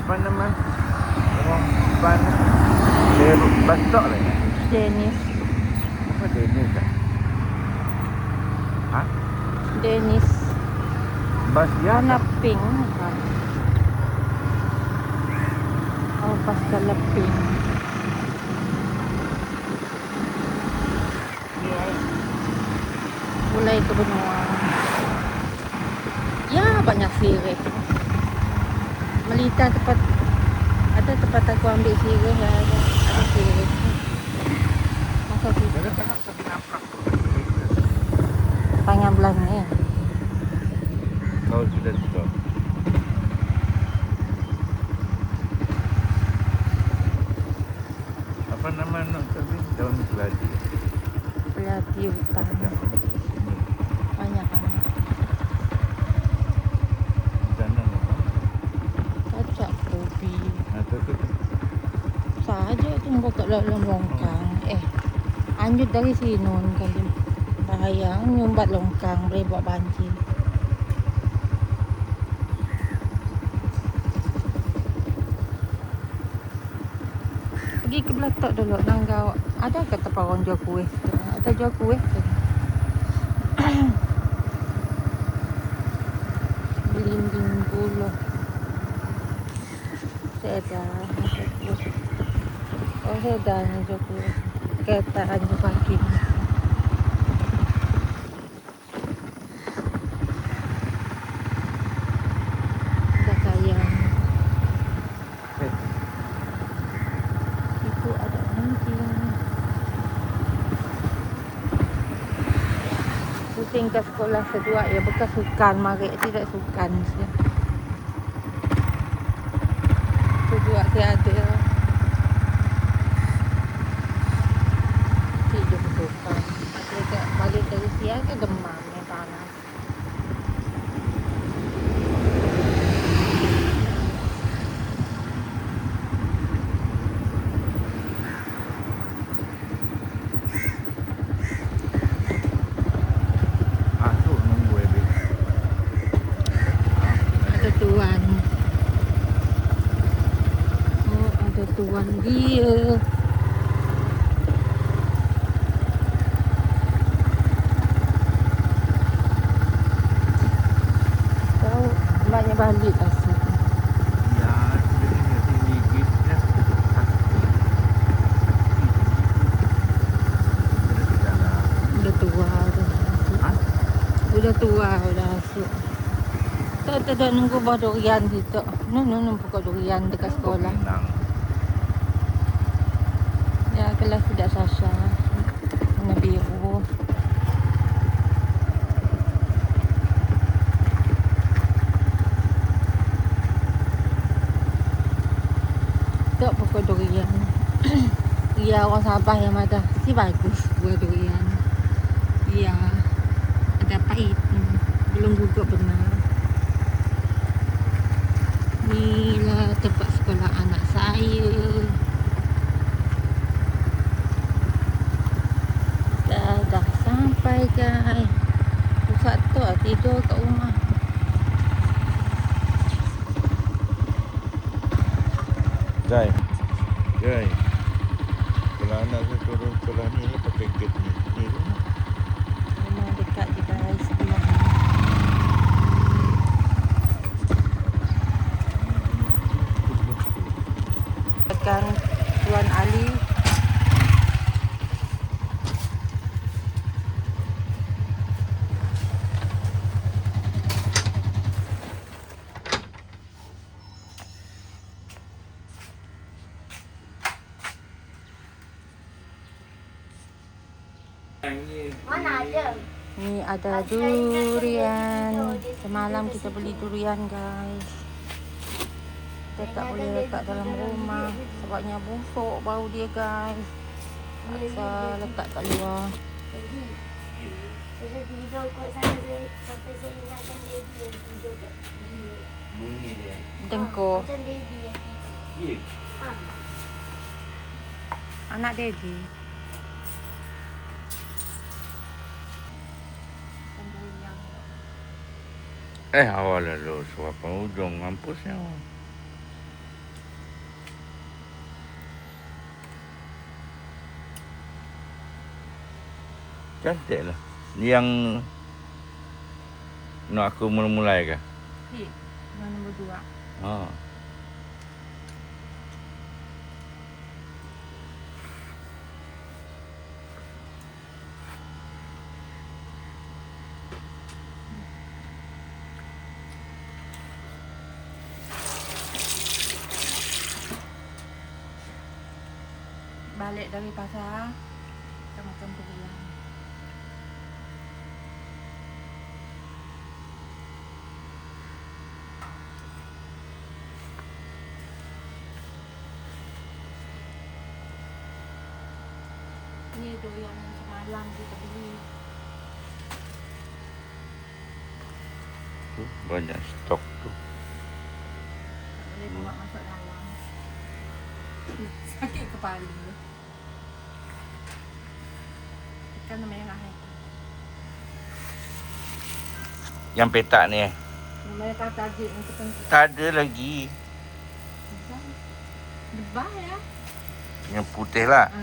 Apa nama? Orang depan dia bus stop lah. Dennis. Apa Dennis ah? Ha? Dennis. Bus dia Warna tak? pink kan? Oh, pastel pink. Yes. Mulai ke benua. Ya, banyak sirih. Melita tempat ada tempat aku ambil sirih ya, ada sirih. Masa kita Dia tengah pergi nampak. panjang belah ni. Kau sudah stop. Apa nama nak tadi? Daun keladi. Pelati hutan. Ya, ini. Banyak kan. Di sana apa? Cocok kopi. Atau tu? Saja tunggu kat dalam longkang. Lanjut dari sini kan. Bahaya nyumbat longkang boleh buat banjir. Pergi ke Belatok dulu Nanggau. Ada ke tempat orang jual kuih? Ada jual kuih ke? Belimbing buluh. Saya dah. Oh, saya dah jual kuih. Kereta hanya parking. Dah sayang. Itu ada anjing. Pusing ke sekolah sedua ya bekas sukan marik tidak sukan saya. Sedua saya ada. Tidur sukan. Balik dari siang ke demam yang panas. Asuk nunggu habis. Ada tuan. Oh, ada tuan dia. Tahu banyak balik asal. Ya, sebenarnya sini gigitnya sakit. Sudah tidak lah. Udah tua dah. Hah? Udah tua udah asuk. Tak ada nunggu buah durian situ. Nung pokok durian dekat sekolah. Pinang. Ya kelas tidak Sasha. Warna biru. Tak pokok durian. Ya orang Sabah yang ada. Si bagus buah durian. Ya. Ada pahit. Belum gugur benar. Inilah tempat sekolah anak saya. Dah sampai guys. Pusat tu tidur kat rumah. Jai. Kalau anak saya turun sekolah ni lah pakai gate ni. Ni rumah. Rumah dekat je guys. Rumah ni. Dekat Tuan Ali. Mana ada? Ni ada durian. Semalam kita beli durian guys. Kita tak boleh letak dalam rumah sebabnya busuk bau dia guys. Paksa letak kat luar. Saya tidur kot sana sampai saya ingatkan dia tidur kat dia. Bunyi dia. Dengko. Macam baby yang Ya. Anak daddy. Awal lalu suapan ujung mampusnya. Cantik lah. Yang nak aku mula-mulai ke? Ni, yang nombor 2. Ha. Balik dari pasar, kita makan durian. Ni durian yang semalam kita beli. Tu banyak stok tu. Tak boleh bawa masuk dalam. Sakit kepala. Ikan merah ni. Yang petak ni Mereka tajuk yang tertentu. tak ada lagi. Lebah ya. Yang putih lah. Ha.